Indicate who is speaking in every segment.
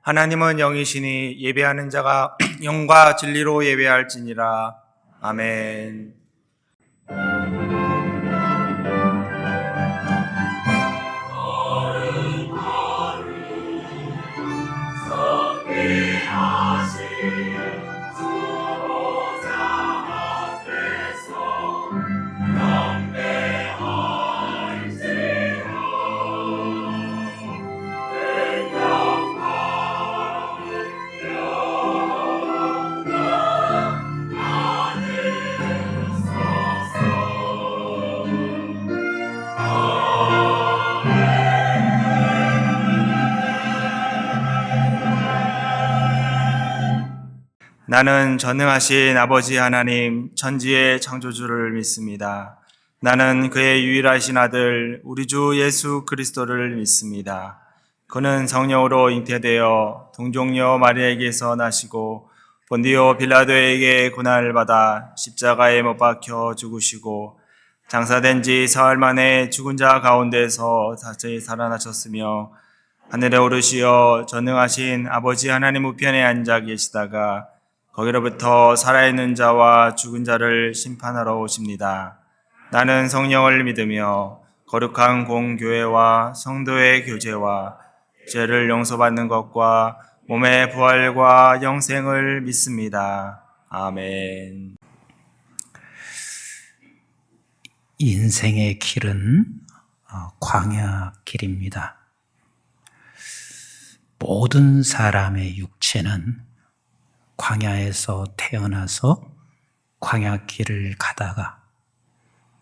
Speaker 1: 하나님은 영이시니 예배하는 자가 영과 진리로 예배할지니라. 아멘. 나는 전능하신 아버지 하나님 천지의 창조주를 믿습니다. 나는 그의 유일하신 아들 우리 주 예수 그리스도를 믿습니다. 그는 성령으로 잉태되어 동정녀 마리아에게서 나시고 본디오 빌라도에게 고난을 받아 십자가에 못 박혀 죽으시고 장사된 지 사흘 만에 죽은 자 가운데서 다시 살아나셨으며 하늘에 오르시어 전능하신 아버지 하나님 우편에 앉아 계시다가 거기로부터 살아있는 자와 죽은 자를 심판하러 오십니다. 나는 성령을 믿으며 거룩한 공교회와 성도의 교제와 죄를 용서받는 것과 몸의 부활과 영생을 믿습니다. 아멘.
Speaker 2: 인생의 길은 광야 길입니다. 모든 사람의 육체는 광야에서 태어나서 광야 길을 가다가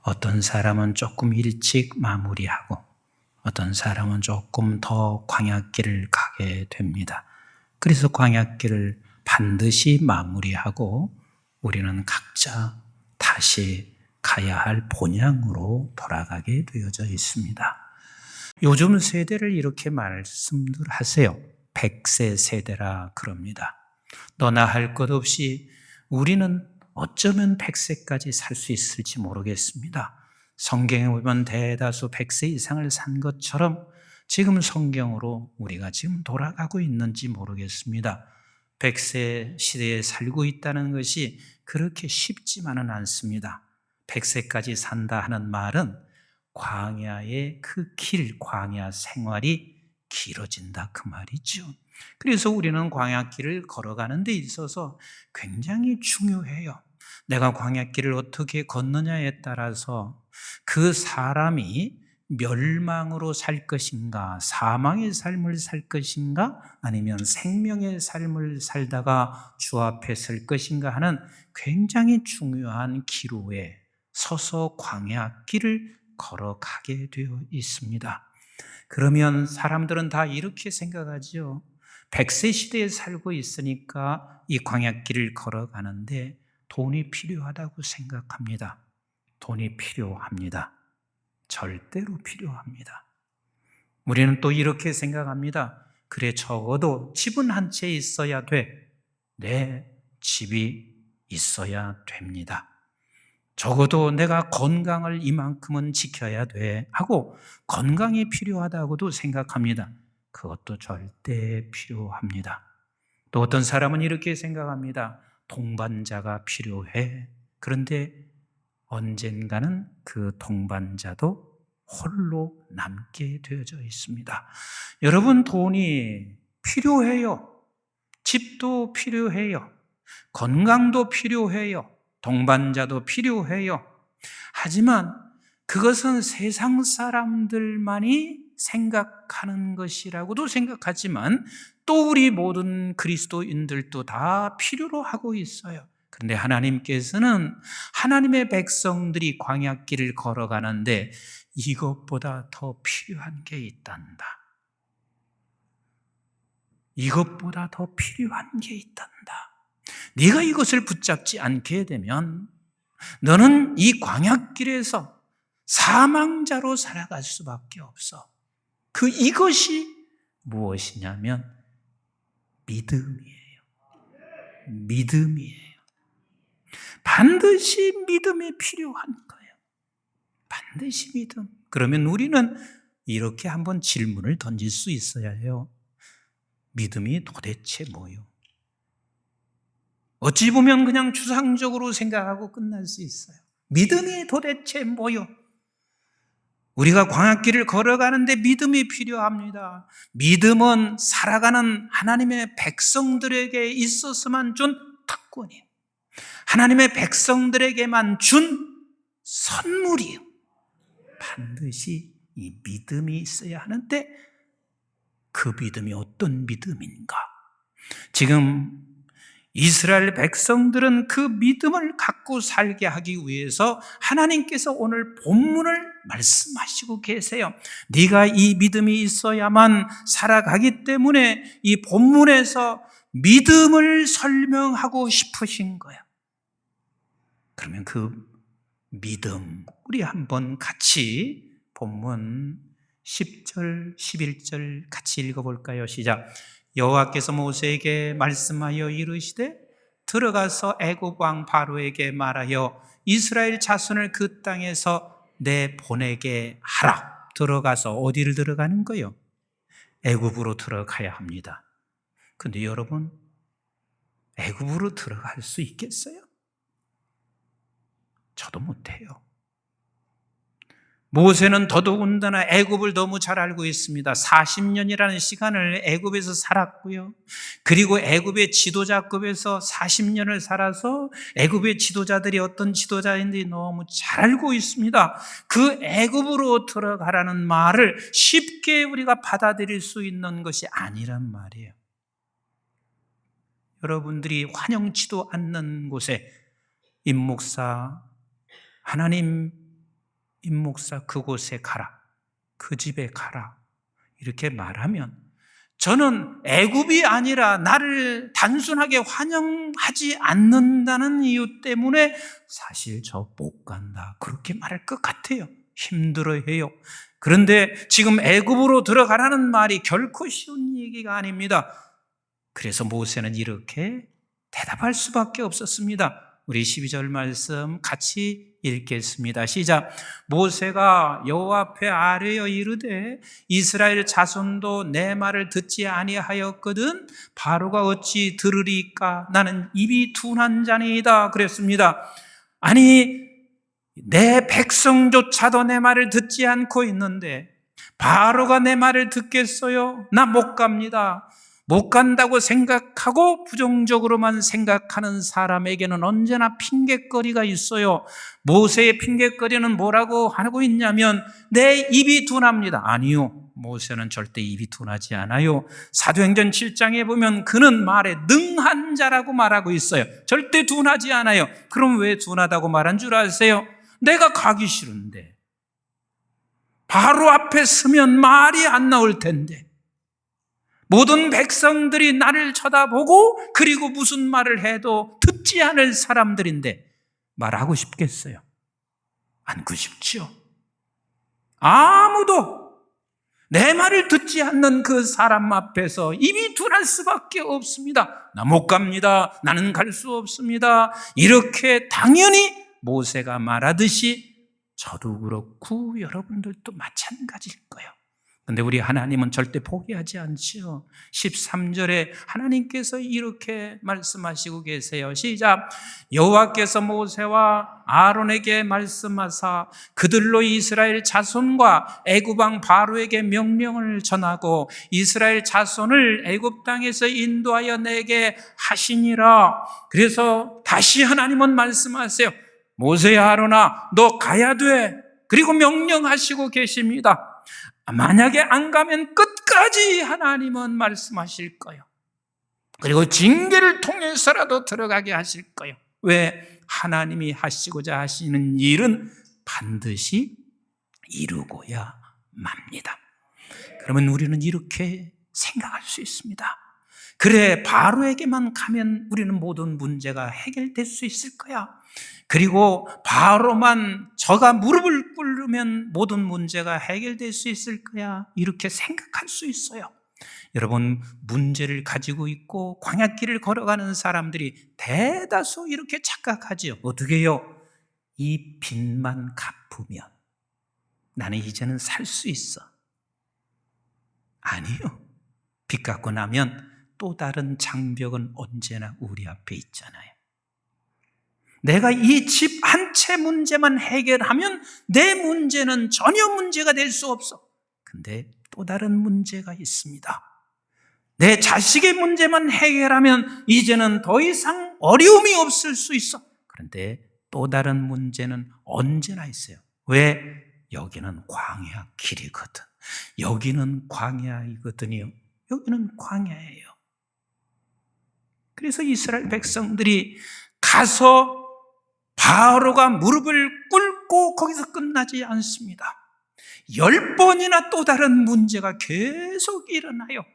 Speaker 2: 어떤 사람은 조금 일찍 마무리하고 어떤 사람은 조금 더 광야 길을 가게 됩니다. 그래서 광야 길을 반드시 마무리하고 우리는 각자 다시 가야 할 본향으로 돌아가게 되어져 있습니다. 요즘 세대를 이렇게 말씀들 하세요. 100세 세대라 그럽니다. 너나 할 것 없이 우리는 어쩌면 100세까지 살 수 있을지 모르겠습니다. 성경에 보면 대다수 100세 이상을 산 것처럼 지금 성경으로 우리가 지금 돌아가고 있는지 모르겠습니다. 100세 시대에 살고 있다는 것이 그렇게 쉽지만은 않습니다. 100세까지 산다 하는 말은 광야의 그 길, 광야 생활이 길어진다 그 말이죠. 그래서 우리는 광야길을 걸어가는 데 있어서 굉장히 중요해요. 내가 광야길을 어떻게 걷느냐에 따라서 그 사람이 멸망으로 살 것인가, 사망의 삶을 살 것인가, 아니면 생명의 삶을 살다가 주 앞에 설 것인가 하는 굉장히 중요한 기로에 서서 광야길을 걸어가게 되어 있습니다. 그러면 사람들은 다 이렇게 생각하죠. 100세 시대에 살고 있으니까 이 광야길을 걸어가는데 돈이 필요하다고 생각합니다. 돈이 필요합니다. 절대로 필요합니다. 우리는 또 이렇게 생각합니다. 그래, 적어도 집은 한 채 있어야 돼. 내 집이 있어야 됩니다. 적어도 내가 건강을 이만큼은 지켜야 돼 하고 건강이 필요하다고도 생각합니다. 그것도 절대 필요합니다. 또 어떤 사람은 이렇게 생각합니다. 동반자가 필요해. 그런데 언젠가는 그 동반자도 홀로 남게 되어져 있습니다. 여러분, 돈이 필요해요. 집도 필요해요. 건강도 필요해요. 동반자도 필요해요. 하지만 그것은 세상 사람들만이 생각하는 것이라고도 생각하지만 또 우리 모든 그리스도인들도 다 필요로 하고 있어요. 그런데 하나님께서는 하나님의 백성들이 광야길을 걸어가는데 이것보다 더 필요한 게 있단다. 이것보다 더 필요한 게 있단다. 네가 이것을 붙잡지 않게 되면 너는 이 광야길에서 사망자로 살아갈 수밖에 없어. 이것이 무엇이냐면 믿음이에요. 믿음이에요. 반드시 믿음이 필요한 거예요. 반드시 믿음. 그러면 우리는 이렇게 한번 질문을 던질 수 있어야 해요. 믿음이 도대체 뭐요? 어찌 보면 그냥 추상적으로 생각하고 끝날 수 있어요. 믿음이 도대체 뭐요? 우리가 광야길을 걸어가는데 믿음이 필요합니다. 믿음은 살아가는 하나님의 백성들에게 있어서만 준 특권이에요. 하나님의 백성들에게만 준 선물이에요. 반드시 이 믿음이 있어야 하는데 그 믿음이 어떤 믿음인가? 지금 이스라엘 백성들은 그 믿음을 갖고 살게 하기 위해서 하나님께서 오늘 본문을 말씀하시고 계세요. 네가 이 믿음이 있어야만 살아가기 때문에 이 본문에서 믿음을 설명하고 싶으신 거야. 그러면 그 믿음 우리 한번 같이 본문 10절, 11절 같이 읽어볼까요? 시작. 여호와께서 모세에게 말씀하여 이르시되 들어가서 애굽 왕 바로에게 말하여 이스라엘 자손을 그 땅에서 내보내게 하라. 들어가서 어디를 들어가는 거요? 애굽으로 들어가야 합니다. 근데 여러분, 애굽으로 들어갈 수 있겠어요? 저도 못해요. 모세는 더더군다나 애굽을 너무 잘 알고 있습니다. 40년이라는 시간을 애굽에서 살았고요. 그리고 애굽의 지도자급에서 40년을 살아서 애굽의 지도자들이 어떤 지도자인지 너무 잘 알고 있습니다. 그 애굽으로 들어가라는 말을 쉽게 우리가 받아들일 수 있는 것이 아니란 말이에요. 여러분들이 환영치도 않는 곳에 임목사, 하나님 임목사 그곳에 가라, 그 집에 가라 이렇게 말하면 저는 애굽이 아니라 나를 단순하게 환영하지 않는다는 이유 때문에 사실 저 못 간다 그렇게 말할 것 같아요. 힘들어해요. 그런데 지금 애굽으로 들어가라는 말이 결코 쉬운 얘기가 아닙니다. 그래서 모세는 이렇게 대답할 수밖에 없었습니다. 우리 12절 말씀 같이 읽겠습니다. 시작. 모세가 여호와 앞에 아뢰어 이르되 이스라엘 자손도 내 말을 듣지 아니하였거든 바로가 어찌 들으리까? 나는 입이 둔한 자니이다 그랬습니다. 아니 내 백성조차도 내 말을 듣지 않고 있는데 바로가 내 말을 듣겠어요? 나 못 갑니다. 못 간다고 생각하고 부정적으로만 생각하는 사람에게는 언제나 핑곗거리가 있어요. 모세의 핑곗거리는 뭐라고 하고 있냐면 내 입이 둔합니다. 아니요, 모세는 절대 입이 둔하지 않아요. 사도행전 7장에 보면 그는 말에 능한 자라고 말하고 있어요. 절대 둔하지 않아요. 그럼 왜 둔하다고 말한 줄 아세요? 내가 가기 싫은데 바로 앞에 서면 말이 안 나올 텐데 모든 백성들이 나를 쳐다보고 그리고 무슨 말을 해도 듣지 않을 사람들인데 말하고 싶겠어요? 않고 싶죠. 아무도 내 말을 듣지 않는 그 사람 앞에서 입이 둔할 수밖에 없습니다. 나 못 갑니다. 나는 갈 수 없습니다. 이렇게 당연히 모세가 말하듯이 저도 그렇고 여러분들도 마찬가지일 거예요. 그런데 우리 하나님은 절대 포기하지 않지요. 13절에 하나님께서 이렇게 말씀하시고 계세요. 시작. 여호와께서 모세와 아론에게 말씀하사 그들로 이스라엘 자손과 애굽 왕 바로에게 명령을 전하고 이스라엘 자손을 애굽 땅에서 인도하여 내게 하시니라. 그래서 다시 하나님은 말씀하세요. 모세야 아론아 너 가야 돼. 그리고 명령하시고 계십니다. 만약에 안 가면 끝까지 하나님은 말씀하실 거예요. 그리고 징계를 통해서라도 들어가게 하실 거예요. 왜? 하나님이 하시고자 하시는 일은 반드시 이루고야 맙니다. 그러면 우리는 이렇게 생각할 수 있습니다. 그래, 바로에게만 가면 우리는 모든 문제가 해결될 수 있을 거야. 그리고 바로만 저가 무릎을 꿇으면 모든 문제가 해결될 수 있을 거야. 이렇게 생각할 수 있어요. 여러분, 문제를 가지고 있고 광야길을 걸어가는 사람들이 대다수 이렇게 착각하지요. 어떻게 해요? 이 빚만 갚으면 나는 이제는 살 수 있어. 아니요. 빚 갚고 나면 또 다른 장벽은 언제나 우리 앞에 있잖아요. 내가 이 집 한 채 문제만 해결하면 내 문제는 전혀 문제가 될 수 없어. 근데 또 다른 문제가 있습니다. 내 자식의 문제만 해결하면 이제는 더 이상 어려움이 없을 수 있어. 그런데 또 다른 문제는 언제나 있어요. 왜? 여기는 광야 길이거든. 여기는 광야이거든요. 여기는 광야예요. 그래서 이스라엘 백성들이 가서 바로가 무릎을 꿇고 거기서 끝나지 않습니다. 10번이나 또 다른 문제가 계속 일어나요.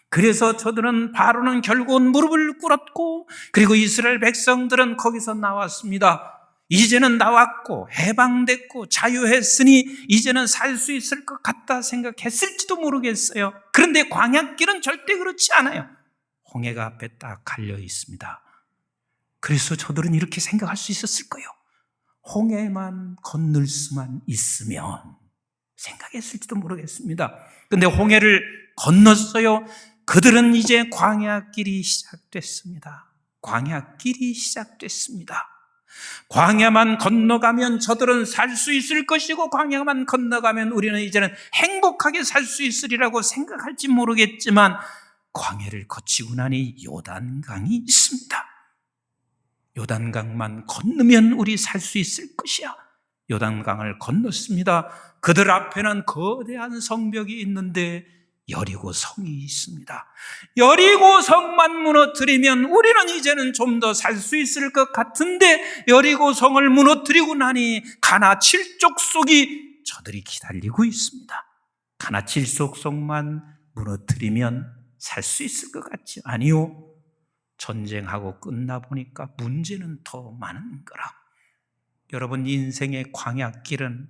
Speaker 2: 그래서 저들은 바로는 결국은 무릎을 꿇었고, 그리고 이스라엘 백성들은 거기서 나왔습니다. 이제는 나왔고 해방됐고 자유했으니 이제는 살 수 있을 것 같다 생각했을지도 모르겠어요. 그런데 광야길은 절대 그렇지 않아요. 홍해가 앞에 딱 갈려 있습니다. 그래서 저들은 이렇게 생각할 수 있었을 거예요. 홍해만 건널 수만 있으면, 생각했을지도 모르겠습니다. 그런데 홍해를 건넜어요. 그들은 이제 광야길이 시작됐습니다. 광야길이 시작됐습니다. 광야만 건너가면 저들은 살 수 있을 것이고, 광야만 건너가면 우리는 이제는 행복하게 살 수 있으리라고 생각할지 모르겠지만, 광야를 거치고 나니 요단강이 있습니다. 요단강만 건너면 우리 살 수 있을 것이야. 요단강을 건넜습니다. 그들 앞에는 거대한 성벽이 있는데 여리고 성이 있습니다. 여리고 성만 무너뜨리면 우리는 이제는 좀 더 살 수 있을 것 같은데, 여리고 성을 무너뜨리고 나니 가나 7족속이 저들이 기다리고 있습니다. 가나 7족속만 무너뜨리면 살 수 있을 것 같지? 아니요. 전쟁하고 끝나보니까 문제는 더 많은 거라. 여러분, 인생의 광야길은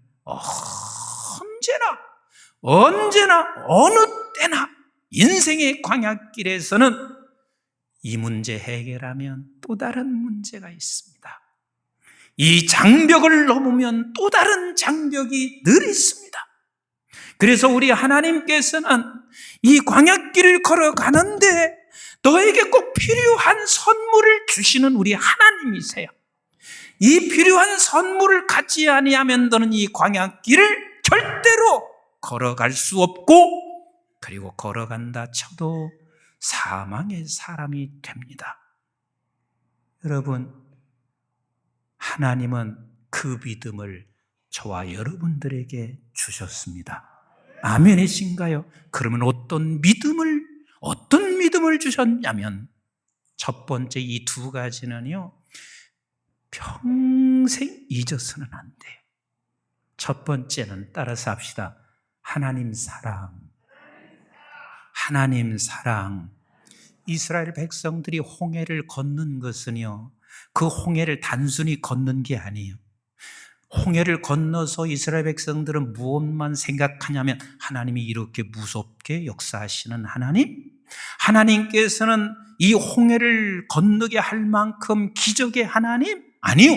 Speaker 2: 언제나 어느 때나 인생의 광야길에서는 이 문제 해결하면 또 다른 문제가 있습니다. 이 장벽을 넘으면 또 다른 장벽이 늘 있습니다. 그래서 우리 하나님께서는 이 광야길을 걸어가는데 너에게 꼭 필요한 선물을 주시는 우리 하나님이세요. 이 필요한 선물을 갖지 아니하면 너는 이 광야길을 절대로 걸어갈 수 없고, 그리고 걸어간다 쳐도 사망의 사람이 됩니다. 여러분, 하나님은 그 믿음을 저와 여러분들에게 주셨습니다. 아멘이신가요? 그러면 어떤 믿음을 주셨냐면, 첫 번째 이 두 가지는요, 평생 잊어서는 안 돼요. 첫 번째는 따라서 합시다. 하나님 사랑. 하나님 사랑. 이스라엘 백성들이 홍해를 걷는 것은요, 그 홍해를 단순히 걷는 게 아니에요. 홍해를 건너서 이스라엘 백성들은 무엇만 생각하냐면, 하나님이 이렇게 무섭게 역사하시는 하나님? 하나님께서는 이 홍해를 건너게 할 만큼 기적의 하나님? 아니요.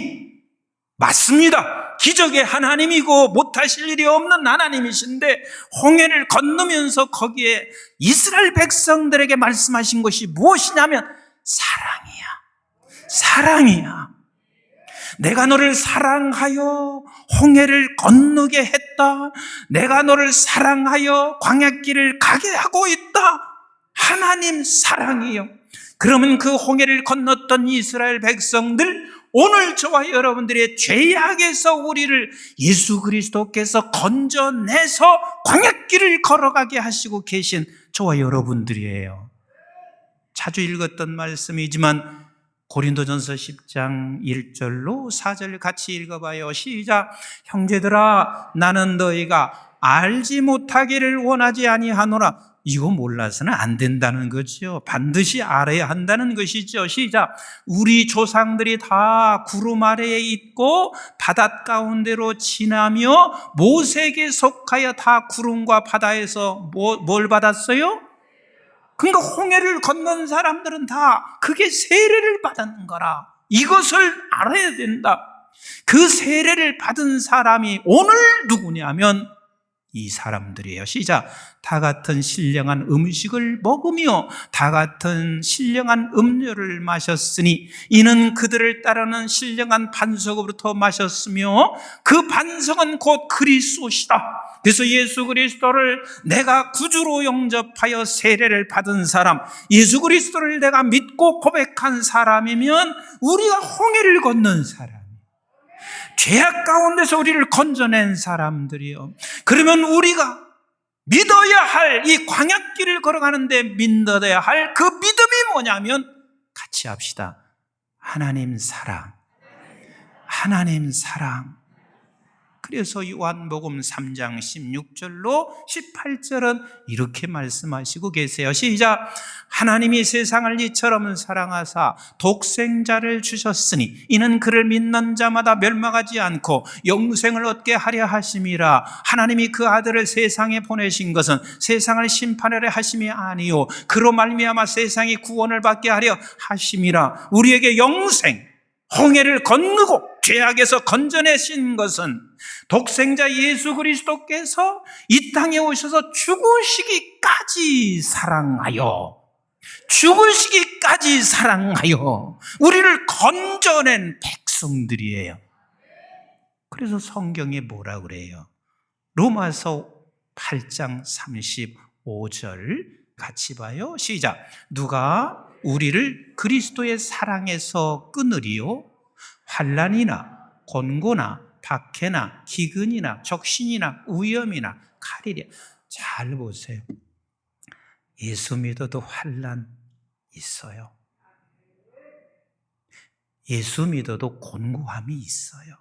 Speaker 2: 맞습니다. 기적의 하나님이고 못하실 일이 없는 하나님이신데, 홍해를 건너면서 거기에 이스라엘 백성들에게 말씀하신 것이 무엇이냐면 사랑이야. 내가 너를 사랑하여 홍해를 건너게 했다. 내가 너를 사랑하여 광야길을 가게 하고 있다. 하나님 사랑이요. 그러면 그 홍해를 건넜던 이스라엘 백성들, 오늘 저와 여러분들의 죄악에서 우리를 예수 그리스도께서 건져내서 광야길을 걸어가게 하시고 계신 저와 여러분들이에요. 자주 읽었던 말씀이지만 고린도전서 10장 1절로 4절 같이 읽어봐요. 시작. 형제들아, 나는 너희가 알지 못하기를 원하지 아니하노라. 이거 몰라서는 안 된다는 거죠. 반드시 알아야 한다는 것이죠. 시작. 우리 조상들이 다 구름 아래에 있고 바닷 가운데로 지나며 모세에게 속하여 다 구름과 바다에서 뭘 받았어요? 그러니까 홍해를 건넌 사람들은 다 그게 세례를 받은 거라. 이것을 알아야 된다. 그 세례를 받은 사람이 오늘 누구냐면 이 사람들이에요. 시작. 다 같은 신령한 음식을 먹으며 다 같은 신령한 음료를 마셨으니 이는 그들을 따르는 신령한 반석으로부터 마셨으며 그 반석은 곧 그리스도시다. 그래서 예수 그리스도를 내가 구주로 영접하여 세례를 받은 사람, 예수 그리스도를 내가 믿고 고백한 사람이면 우리가 홍해를 건넌 사람, 죄악 가운데서 우리를 건져낸 사람들이요. 그러면 우리가 믿어야 할 이 광야길을 걸어가는데 믿어야 할 그 믿음이 뭐냐면 같이 합시다. 하나님 사랑. 하나님 사랑. 그래서 요한복음 3장 16절로 18절은 이렇게 말씀하시고 계세요. 시작. 하나님이 세상을 이처럼 사랑하사 독생자를 주셨으니 이는 그를 믿는 자마다 멸망하지 않고 영생을 얻게 하려 하심이라. 하나님이 그 아들을 세상에 보내신 것은 세상을 심판하려 하심이 아니요 그로 말미암아 세상이 구원을 받게 하려 하심이라. 우리에게 영생, 홍해를 건너고 죄악에서 건져내신 것은 독생자 예수 그리스도께서 이 땅에 오셔서 죽으시기까지 사랑하여 우리를 건져낸 백성들이에요. 그래서 성경에 뭐라 그래요? 로마서 8장 35절 같이 봐요. 시작. 누가 우리를 그리스도의 사랑에서 끊으리요? 환난이나 곤고나 박해나 기근이나 적신이나 위험이나 칼이랴. 잘 보세요. 예수 믿어도 환난 있어요. 예수 믿어도 곤고함이 있어요.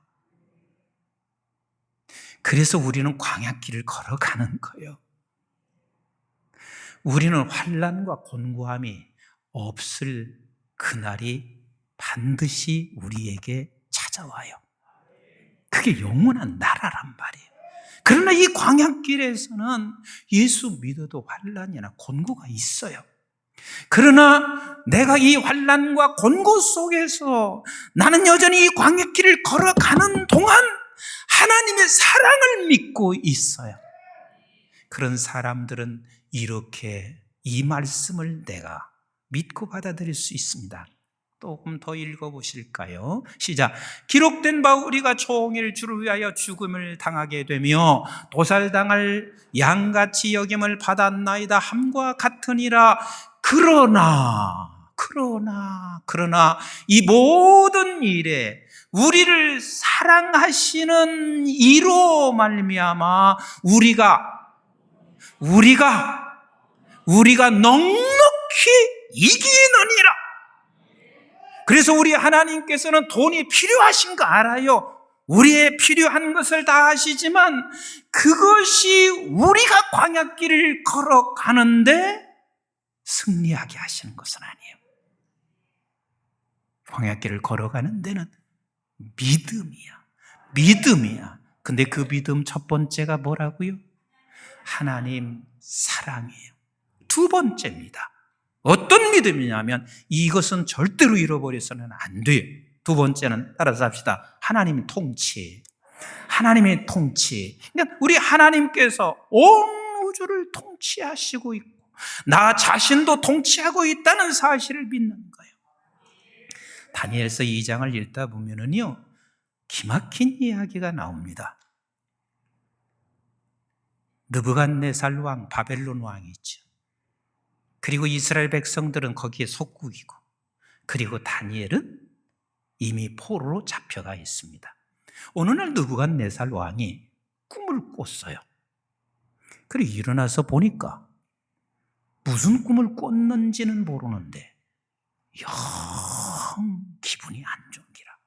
Speaker 2: 그래서 우리는 광야길을 걸어가는 거예요. 우리는 환난과 곤고함이 없을 그날이 반드시 우리에게 찾아와요. 그게 영원한 나라란 말이에요. 그러나 이 광야길에서는 예수 믿어도 환난이나 곤고가 있어요. 그러나 내가 이 환난과 곤고 속에서 나는 여전히 이 광야길을 걸어가는 동안 하나님의 사랑을 믿고 있어요. 그런 사람들은 이렇게 이 말씀을 내가 믿고 받아들일 수 있습니다. 조금 더 읽어보실까요? 시작. 기록된 바 우리가 종일 주를 위하여 죽음을 당하게 되며 도살당할 양같이 여김을 받았나이다 함과 같으니라. 그러나 이 모든 일에 우리를 사랑하시는 이로 말미암아 우리가 넉넉히 이기느니라. 그래서 우리 하나님께서는 돈이 필요하신 거 알아요. 우리의 필요한 것을 다 아시지만 그것이 우리가 광야길을 걸어가는데 승리하게 하시는 것은 아니에요. 광야길을 걸어가는 데는 믿음이야. 근데 그 믿음 첫 번째가 뭐라고요? 하나님 사랑이에요. 두 번째입니다. 어떤 믿음이냐면 이것은 절대로 잃어버려서는 안 돼요. 두 번째는 따라서 합시다. 하나님 통치. 하나님의 통치. 그러니까 우리 하나님께서 온 우주를 통치하시고 있고 나 자신도 통치하고 있다는 사실을 믿는 거예요. 다니엘서 2장을 읽다 보면은요, 기막힌 이야기가 나옵니다. 느부갓네살 왕, 바벨론 왕이 있죠. 그리고 이스라엘 백성들은 거기에 속국이고, 그리고 다니엘은 이미 포로로 잡혀가 있습니다. 어느 날 느부갓네살 왕이 꿈을 꿨어요. 그리고 일어나서 보니까 무슨 꿈을 꿨는지는 모르는데 영 기분이 안 좋은기라,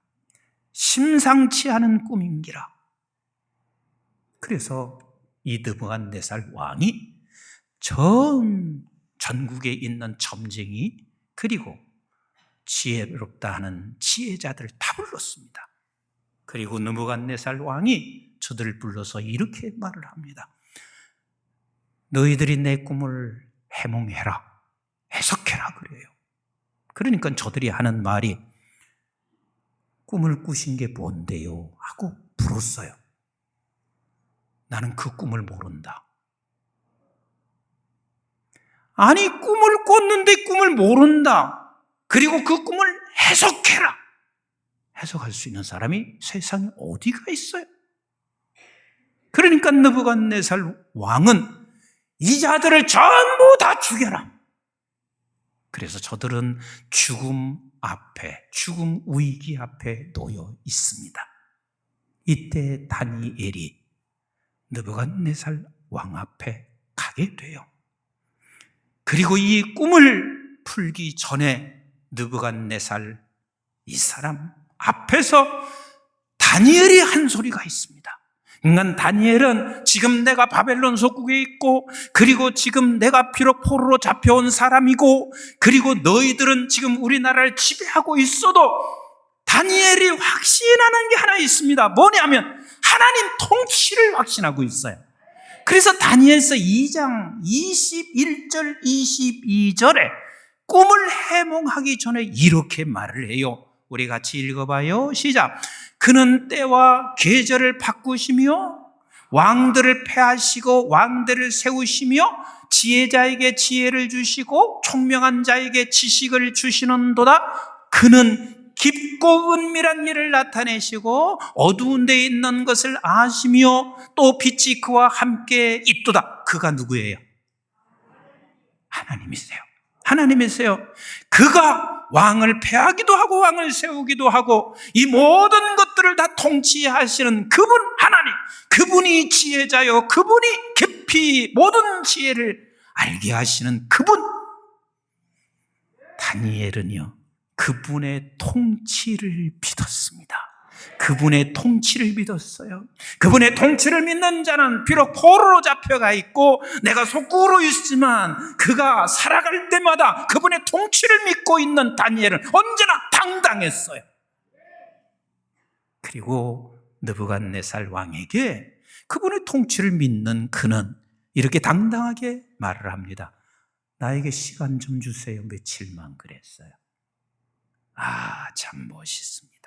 Speaker 2: 심상치 않은 꿈인기라. 그래서 이 느부갓네살 왕이 전국에 있는 점쟁이 그리고 지혜롭다 하는 지혜자들을 다 불렀습니다. 그리고 느부갓네살 왕이 저들을 불러서 이렇게 말을 합니다. 너희들이 내 꿈을 해몽해라, 해석해라 그래요. 그러니까 저들이 하는 말이 꿈을 꾸신 게 뭔데요? 하고 물었어요. 나는 그 꿈을 모른다. 아니, 꿈을 꿨는데 꿈을 모른다. 그리고 그 꿈을 해석해라. 해석할 수 있는 사람이 세상에 어디가 있어요? 그러니까 느부갓네살 왕은 이 자들을 전부 다 죽여라. 그래서 저들은 죽음 앞에, 죽음 위기 앞에 놓여 있습니다. 이때 다니엘이 느부갓네살 왕 앞에 가게 돼요. 그리고 이 꿈을 풀기 전에 느부갓네살 이 사람 앞에서 다니엘이 한 소리가 있습니다. 그러니까 다니엘은 지금 내가 바벨론 속국에 있고, 그리고 지금 내가 비록 포로로 잡혀온 사람이고, 그리고 너희들은 지금 우리나라를 지배하고 있어도 다니엘이 확신하는 게 하나 있습니다. 뭐냐면 하나님 통치를 확신하고 있어요. 그래서 다니엘서 2장 21절 22절에 꿈을 해몽하기 전에 이렇게 말을 해요. 우리 같이 읽어봐요. 시작. 그는 때와 계절을 바꾸시며 왕들을 패하시고 왕들을 세우시며 지혜자에게 지혜를 주시고 총명한 자에게 지식을 주시는도다. 그는 깊고 은밀한 일을 나타내시고 어두운 데에 있는 것을 아시며 또 빛이 그와 함께 있도다. 그가 누구예요? 하나님이세요. 하나님이세요. 그가 왕을 패하기도 하고 왕을 세우기도 하고 이 모든 것들을 다 통치하시는 그분 하나님, 그분이 지혜자요, 그분이 깊이 모든 지혜를 알게 하시는 그분. 다니엘은요, 그분의 통치를 믿었습니다. 그분의 통치를 믿었어요. 그분의 통치를 믿는 자는 비록 포로로 잡혀가 있고 내가 속국으로 있지만 그가 살아갈 때마다 그분의 통치를 믿고 있는 다니엘은 언제나 당당했어요. 그리고 느부갓네살 왕에게 그분의 통치를 믿는 그는 이렇게 당당하게 말을 합니다. 나에게 시간 좀 주세요. 며칠만 그랬어요. 아, 참 멋있습니다.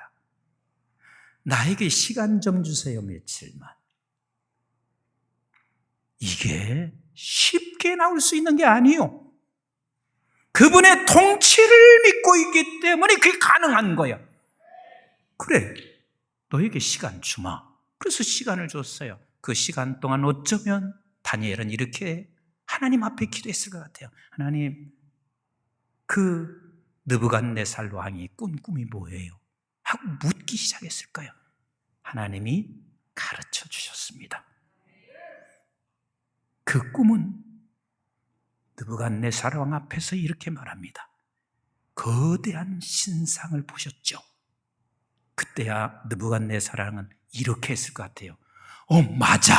Speaker 2: 나에게 시간 좀 주세요. 며칠만. 이게 쉽게 나올 수 있는 게 아니에요. 그분의 통치를 믿고 있기 때문에 그게 가능한 거예요. 그래, 너에게 시간 주마. 그래서 시간을 줬어요. 그 시간 동안 어쩌면 다니엘은 이렇게 하나님 앞에 기도했을 것 같아요. 하나님, 그 느부갓네살 왕이 꾼 꿈이 뭐예요? 하고 묻기 시작했을까요? 하나님이 가르쳐 주셨습니다. 그 꿈은 느부갓네살 왕 앞에서 이렇게 말합니다. 거대한 신상을 보셨죠? 그때야 느부갓네살 왕은 이렇게 했을 것 같아요. 맞아.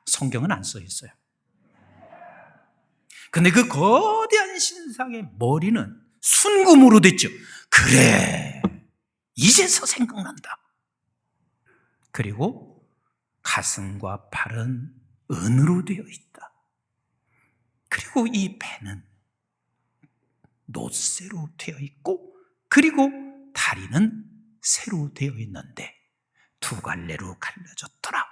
Speaker 2: 성경은 안 써 있어요. 근데 그 거대한 신상의 머리는 순금으로 됐죠. 그래, 이제서 생각난다. 그리고 가슴과 팔은 은으로 되어 있다. 그리고 이 배는 놋새로 되어 있고, 그리고 다리는 새로 되어 있는데 두 갈래로 갈라졌더라.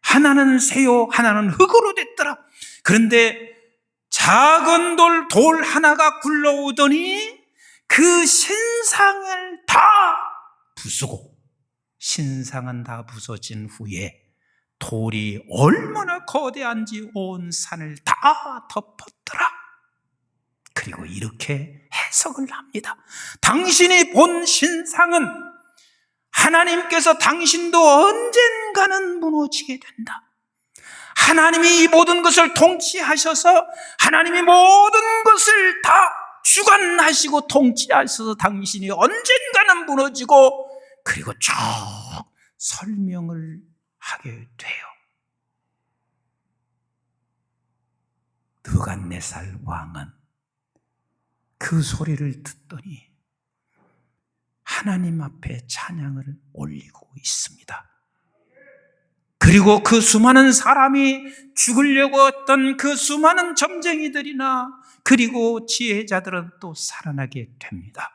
Speaker 2: 하나는 새요, 하나는 흙으로 됐더라. 그런데 작은 돌 하나가 굴러오더니 그 신상을 다 부수고, 신상은 다 부서진 후에 돌이 얼마나 거대한지 온 산을 다 덮었더라. 그리고 이렇게 해석을 합니다. 당신이 본 신상은 하나님께서 당신도 언젠가는 무너지게 된다. 하나님이 이 모든 것을 통치하셔서 하나님이 모든 것을 다 주관하시고 통치하셔서 당신이 언젠가는 무너지고, 그리고 쭉 설명을 하게 돼요. 느부갓네살 왕은 그 소리를 듣더니 하나님 앞에 찬양을 올리고 있습니다. 그리고 그 수많은 사람이 죽으려고 했던 그 수많은 점쟁이들이나 그리고 지혜자들은 또 살아나게 됩니다.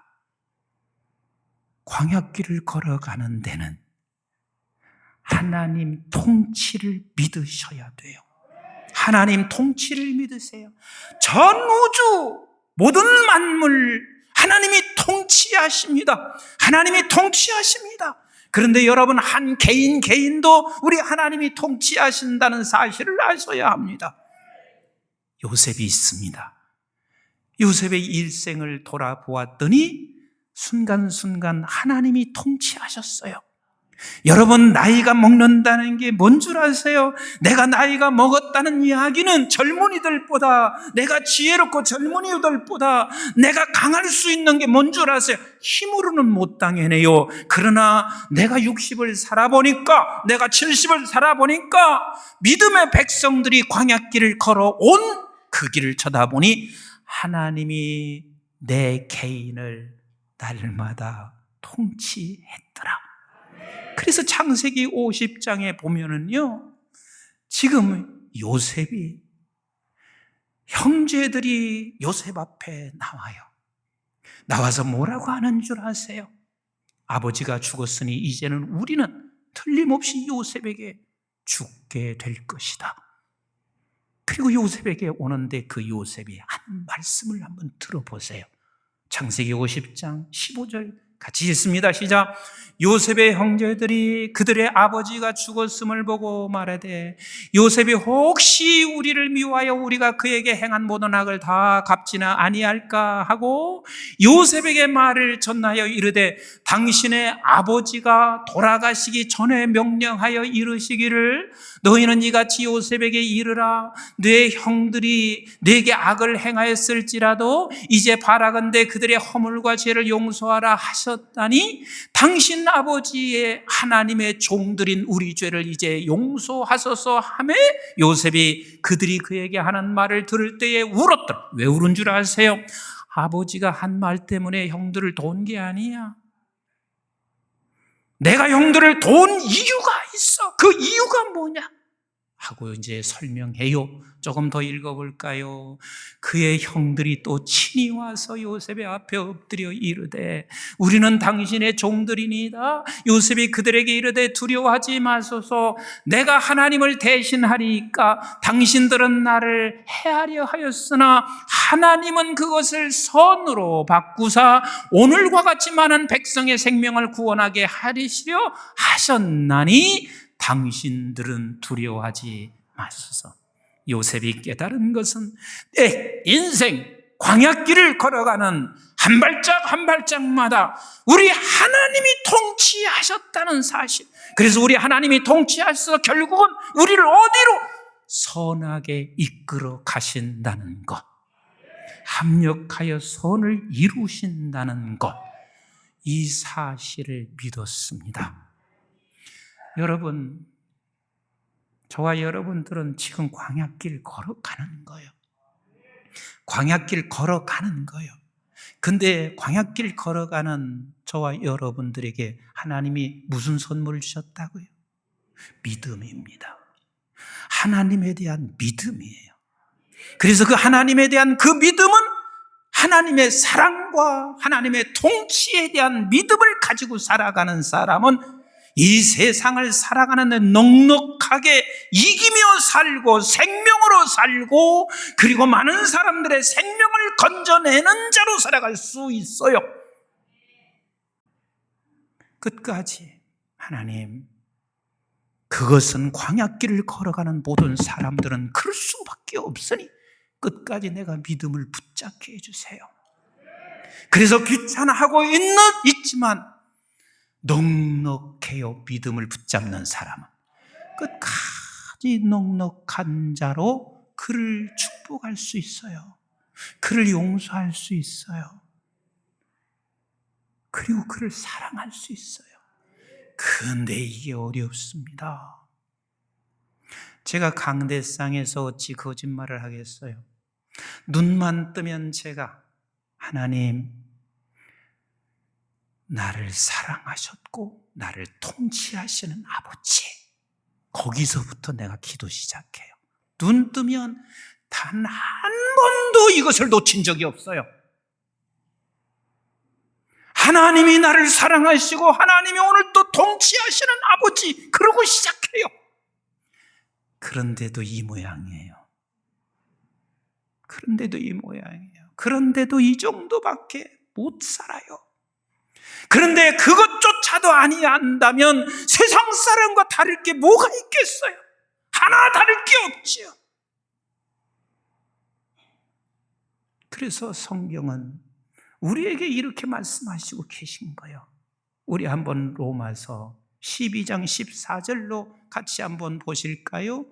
Speaker 2: 광야길을 걸어가는 데는 하나님 통치를 믿으셔야 돼요. 하나님 통치를 믿으세요. 전 우주 모든 만물 하나님이 통치하십니다. 하나님이 통치하십니다. 그런데 여러분, 한 개인도 우리 하나님이 통치하신다는 사실을 아셔야 합니다. 요셉이 있습니다. 요셉의 일생을 돌아보았더니 순간순간 하나님이 통치하셨어요. 여러분, 나이가 먹는다는 게 뭔 줄 아세요? 내가 나이가 먹었다는 이야기는 젊은이들보다, 내가 지혜롭고 젊은이들보다 내가 강할 수 있는 게 뭔 줄 아세요? 힘으로는 못 당해내요. 그러나 내가 60을 살아보니까, 내가 70을 살아보니까 믿음의 백성들이 광야길을 걸어온 그 길을 쳐다보니 하나님이 내 개인을 날마다 통치했더라. 그래서 창세기 50장에 보면은요, 지금 요셉이, 형제들이 요셉 앞에 나와요. 나와서 뭐라고 하는 줄 아세요? 아버지가 죽었으니 이제는 우리는 틀림없이 요셉에게 죽게 될 것이다. 그리고 요셉에게 오는데 그 요셉이 한 말씀을 한번 들어보세요. 창세기 50장 15절 같이 읽습니다. 시작. 요셉의 형제들이 그들의 아버지가 죽었음을 보고 말하되 요셉이 혹시 우리를 미워하여 우리가 그에게 행한 모든 악을 다 갚지나 아니할까 하고 요셉에게 말을 전하여 이르되 당신의 아버지가 돌아가시기 전에 명령하여 이르시기를 너희는 이같이 요셉에게 이르라. 내 형들이 내게 악을 행하였을지라도 이제 바라건대 그들의 허물과 죄를 용서하라 하셨다니 당신 아버지의 하나님의 종들인 우리 죄를 이제 용서하소서 하매 요셉이 그들이 그에게 하는 말을 들을 때에 울었더라. 왜 울은 줄 아세요? 아버지가 한 말 때문에 형들을 돈 게 아니야. 내가 형들을 돈 이유가 있어. 그 이유가 뭐냐? 하고 이제 설명해요. 조금 더 읽어볼까요? 그의 형들이 또 친히 와서 요셉의 앞에 엎드려 이르되 우리는 당신의 종들이니이다. 요셉이 그들에게 이르되 두려워하지 마소서. 내가 하나님을 대신하리이까 당신들은 나를 해하려 하였으나 하나님은 그것을 선으로 바꾸사 오늘과 같이 많은 백성의 생명을 구원하게 하리시려 하셨나니 당신들은 두려워하지 마소서. 요셉이 깨달은 것은 내 인생 광야길을 걸어가는 한 발짝 한 발짝마다 우리 하나님이 통치하셨다는 사실. 그래서 우리 하나님이 통치하셔서 결국은 우리를 어디로? 선하게 이끌어 가신다는 것, 합력하여 선을 이루신다는 것, 이 사실을 믿었습니다. 여러분, 저와 여러분들은 지금 광야길 걸어가는 거예요. 광야길 걸어가는 거예요. 근데 광야길 걸어가는 저와 여러분들에게 하나님이 무슨 선물을 주셨다고요? 믿음입니다. 하나님에 대한 믿음이에요. 그래서 그 하나님에 대한 그 믿음은 하나님의 사랑과 하나님의 통치에 대한 믿음을 가지고 살아가는 사람은 이 세상을 살아가는 데 넉넉하게 이기며 살고 생명으로 살고 그리고 많은 사람들의 생명을 건져내는 자로 살아갈 수 있어요. 끝까지 하나님, 그것은 광야길을 걸어가는 모든 사람들은 그럴 수밖에 없으니 끝까지 내가 믿음을 붙잡게 해주세요. 그래서 귀찮아하고 있지만 넉넉해요. 믿음을 붙잡는 사람은 끝까지 넉넉한 자로 그를 축복할 수 있어요. 그를 용서할 수 있어요. 그리고 그를 사랑할 수 있어요. 그런데 이게 어렵습니다. 제가 강대상에서 어찌 거짓말을 하겠어요. 눈만 뜨면 제가 하나님, 나를 사랑하셨고 나를 통치하시는 아버지, 거기서부터 내가 기도 시작해요. 눈 뜨면 단 한 번도 이것을 놓친 적이 없어요. 하나님이 나를 사랑하시고 하나님이 오늘 또 통치하시는 아버지, 그러고 시작해요. 그런데도 이 모양이에요. 그런데도 이 정도밖에 못 살아요. 그런데 그것조차도 아니한다면 세상 사람과 다를 게 뭐가 있겠어요? 하나 다를 게 없지요. 그래서 성경은 우리에게 이렇게 말씀하시고 계신 거예요. 우리 한번 로마서 12장 14절로 같이 한번 보실까요?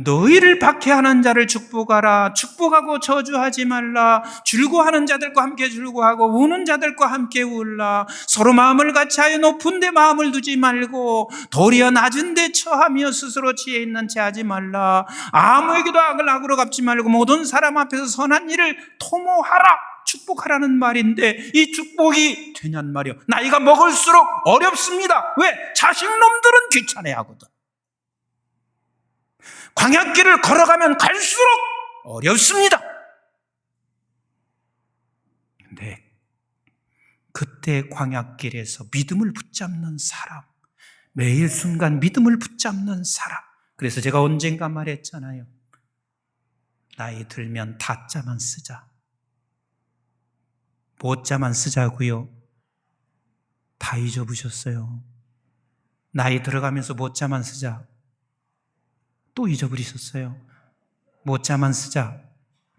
Speaker 2: 너희를 박해하는 자를 축복하라. 축복하고 저주하지 말라. 즐거워하는 자들과 함께 즐거워하고 우는 자들과 함께 울라. 서로 마음을 같이하여 높은 데 마음을 두지 말고 도리어 낮은 데 처하며 스스로 지혜 있는 채 하지 말라. 아무에게도 악을 악으로 갚지 말고 모든 사람 앞에서 선한 일을 토모하라. 축복하라는 말인데 이 축복이 되냔 말이요. 나이가 먹을수록 어렵습니다. 왜? 자식놈들은 귀찮아하거든. 광야길을 걸어가면 갈수록 어렵습니다. 근데 그때 광야길에서 믿음을 붙잡는 사람, 매일 순간 믿음을 붙잡는 사람. 그래서 제가 언젠가 말했잖아요. 나이 들면 다자만 쓰자. 뭐자만 쓰자고요? 다 잊어보셨어요. 나이 들어가면서 뭐자만 쓰자. 또 잊어버리셨어요. 뭐자만 쓰자.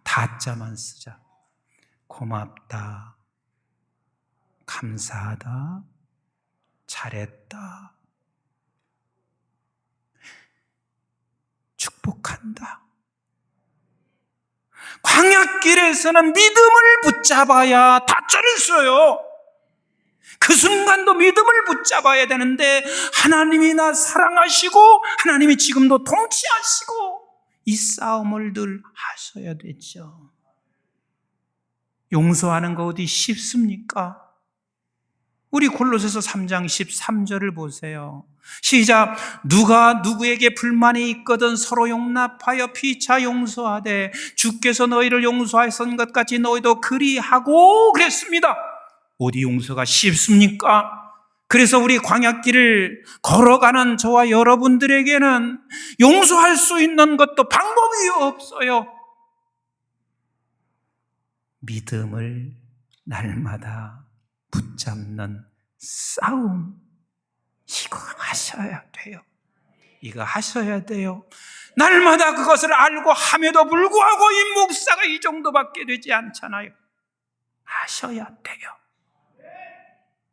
Speaker 2: 다자만 쓰자. 고맙다. 감사하다. 잘했다. 축복한다. 광야길에서는 믿음을 붙잡아야 다자를 써요. 그 순간도 믿음을 붙잡아야 되는데 하나님이 나 사랑하시고 하나님이 지금도 통치하시고 이 싸움을 늘 하셔야 되죠. 용서하는 거 어디 쉽습니까? 우리 골로새서 3장 13절을 보세요. 시작. 누가 누구에게 불만이 있거든 서로 용납하여 피차 용서하되 주께서 너희를 용서하신 것 같이 너희도 그리하고 그랬습니다. 어디 용서가 쉽습니까? 그래서 우리 광야길을 걸어가는 저와 여러분들에게는 용서할 수 있는 것도 방법이 없어요. 믿음을 날마다 붙잡는 싸움, 이거 하셔야 돼요. 이거 하셔야 돼요. 날마다 그것을 알고 함에도 불구하고 이 목사가 이 정도밖에 되지 않잖아요. 하셔야 돼요.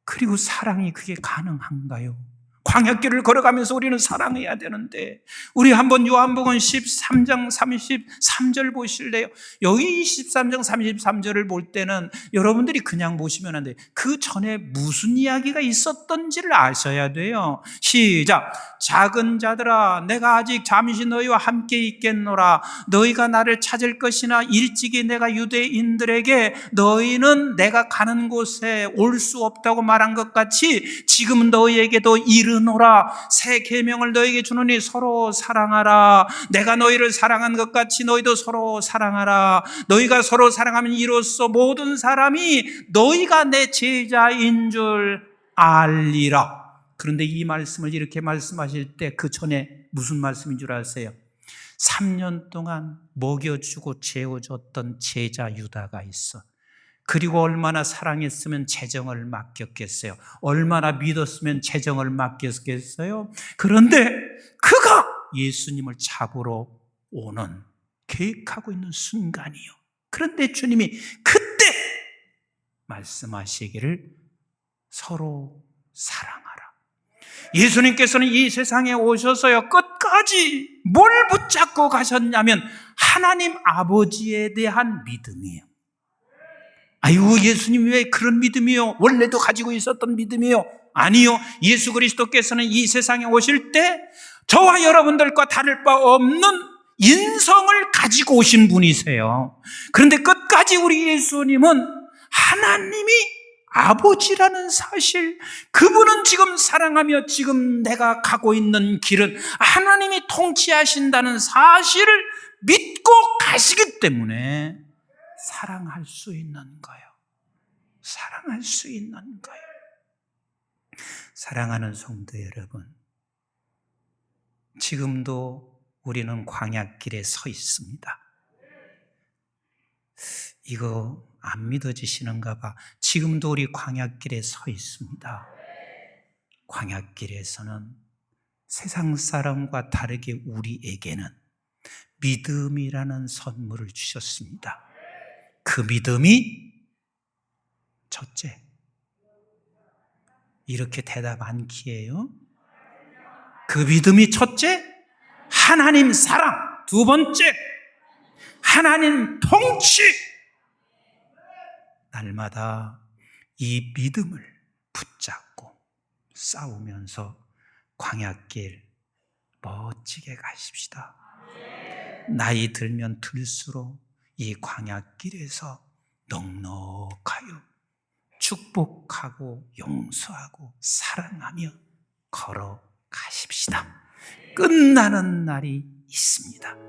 Speaker 2: 그리고 사랑이 그게 가능한가요? 광야길을 걸어가면서 우리는 사랑해야 되는데 우리 한번 요한복음 13장 33절 보실래요? 여기 13장 33절을 볼 때는 여러분들이 그냥 보시면 안 돼요. 그 전에 무슨 이야기가 있었던지를 아셔야 돼요. 시작. 작은 자들아 내가 아직 잠시 너희와 함께 있겠노라. 너희가 나를 찾을 것이나 일찍이 내가 유대인들에게 너희는 내가 가는 곳에 올 수 없다고 말한 것 같이 지금 너희에게도 이르노라. 새 계명을 너희에게 주노니 서로 사랑하라. 내가 너희를 사랑한 것 같이 너희도 서로 사랑하라. 너희가 서로 사랑하면 이로써 모든 사람이 너희가 내 제자인 줄 알리라. 그런데 이 말씀을 이렇게 말씀하실 때 그 전에 무슨 말씀인 줄 아세요? 3년 동안 먹여주고 재워줬던 제자 유다가 있어. 그리고 얼마나 사랑했으면 재정을 맡겼겠어요? 얼마나 믿었으면 재정을 맡겼겠어요? 그런데 그가 예수님을 잡으러 오는, 계획하고 있는 순간이요. 그런데 주님이 그때 말씀하시기를 서로 사랑하라. 예수님께서는 이 세상에 오셔서요 끝까지 뭘 붙잡고 가셨냐면 하나님 아버지에 대한 믿음이에요. 아이고 예수님 왜 그런 믿음이요? 원래도 가지고 있었던 믿음이요? 아니요. 예수 그리스도께서는 이 세상에 오실 때 저와 여러분들과 다를 바 없는 인성을 가지고 오신 분이세요. 그런데 끝까지 우리 예수님은 하나님이 아버지라는 사실, 그분은 지금 사랑하며 지금 내가 가고 있는 길은 하나님이 통치하신다는 사실을 믿고 가시기 때문에 사랑할 수 있는 거예요. 사랑할 수 있는 거예요. 사랑하는 성도 여러분, 지금도 우리는 광야길에 서 있습니다. 이거 안 믿어지시는가 봐. 지금도 우리 광야길에 서 있습니다. 광야길에서는 세상 사람과 다르게 우리에게는 믿음이라는 선물을 주셨습니다. 그 믿음이 첫째, 이렇게 대답 안 기해요. 그 믿음이 첫째, 하나님 사랑. 두 번째, 하나님 통치. 날마다 이 믿음을 붙잡고 싸우면서 광야길 멋지게 가십시다. 나이 들면 들수록 이 광야길에서 넉넉하여 축복하고 용서하고 사랑하며 걸어가십시다. 끝나는 날이 있습니다.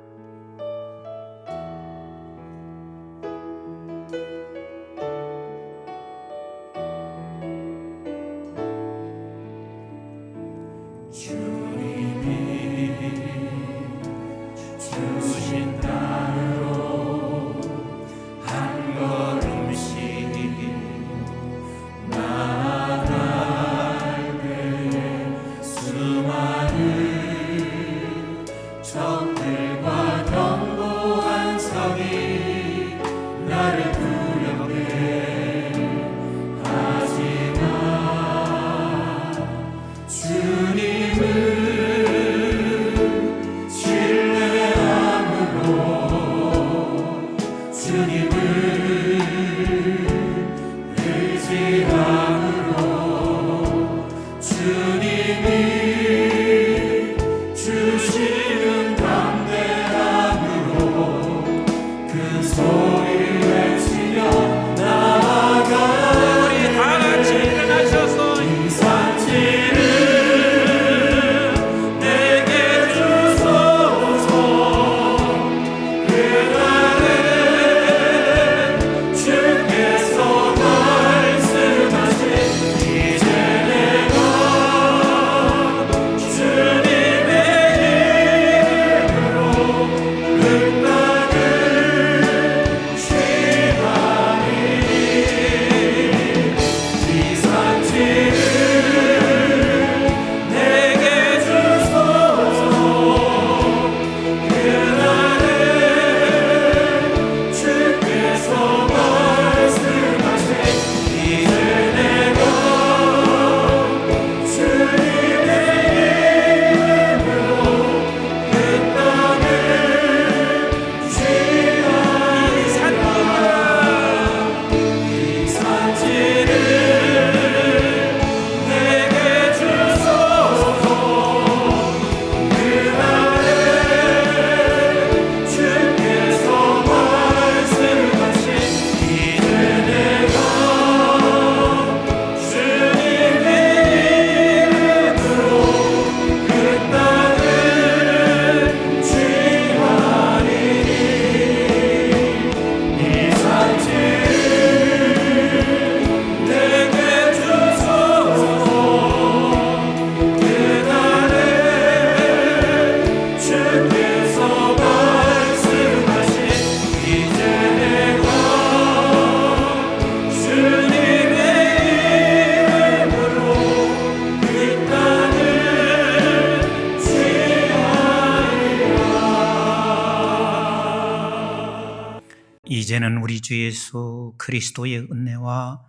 Speaker 2: 이제는 우리 주 예수 그리스도의 은혜와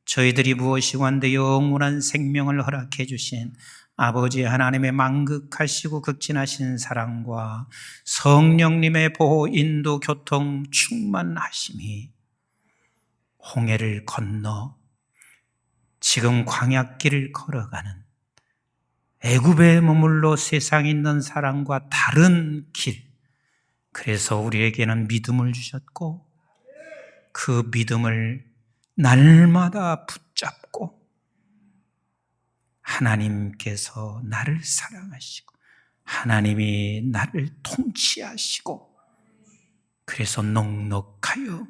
Speaker 2: 저희들이 무엇이고 한데 영원한 생명을 허락해 주신 아버지 하나님의 만극하시고 극진하신 사랑과 성령님의 보호, 인도, 교통, 충만하심이 홍해를 건너 지금 광야길을 걸어가는 애굽에 머물러 세상에 있는 사람과 다른 길, 그래서 우리에게는 믿음을 주셨고 그 믿음을 날마다 붙잡고 하나님께서 나를 사랑하시고 하나님이 나를 통치하시고 그래서 넉넉하여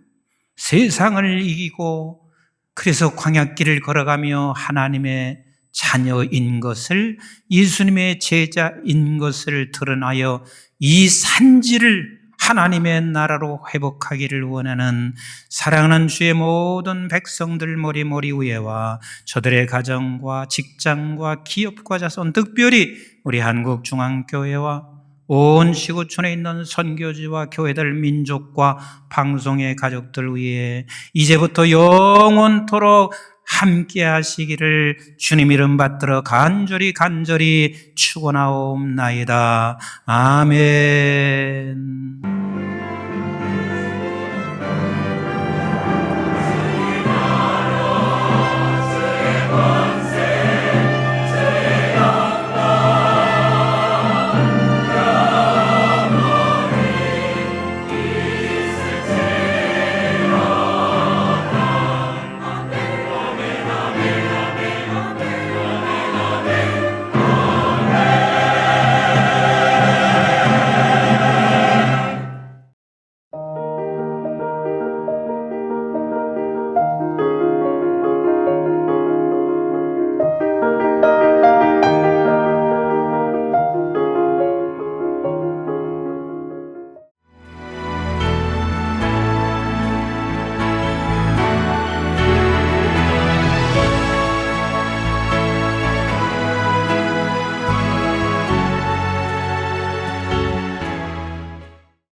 Speaker 2: 세상을 이기고 그래서 광야길을 걸어가며 하나님의 자녀인 것을, 예수님의 제자인 것을 드러나여 이 산지를 하나님의 나라로 회복하기를 원하는 사랑하는 주의 모든 백성들 머리 위에와 저들의 가정과 직장과 기업과 자손, 특별히 우리 한국중앙교회와 온 시구촌에 있는 선교지와 교회들, 민족과 방송의 가족들 위해 이제부터 영원토록 함께 하시기를 주님 이름 받들어 간절히 축원하옵나이다. 아멘.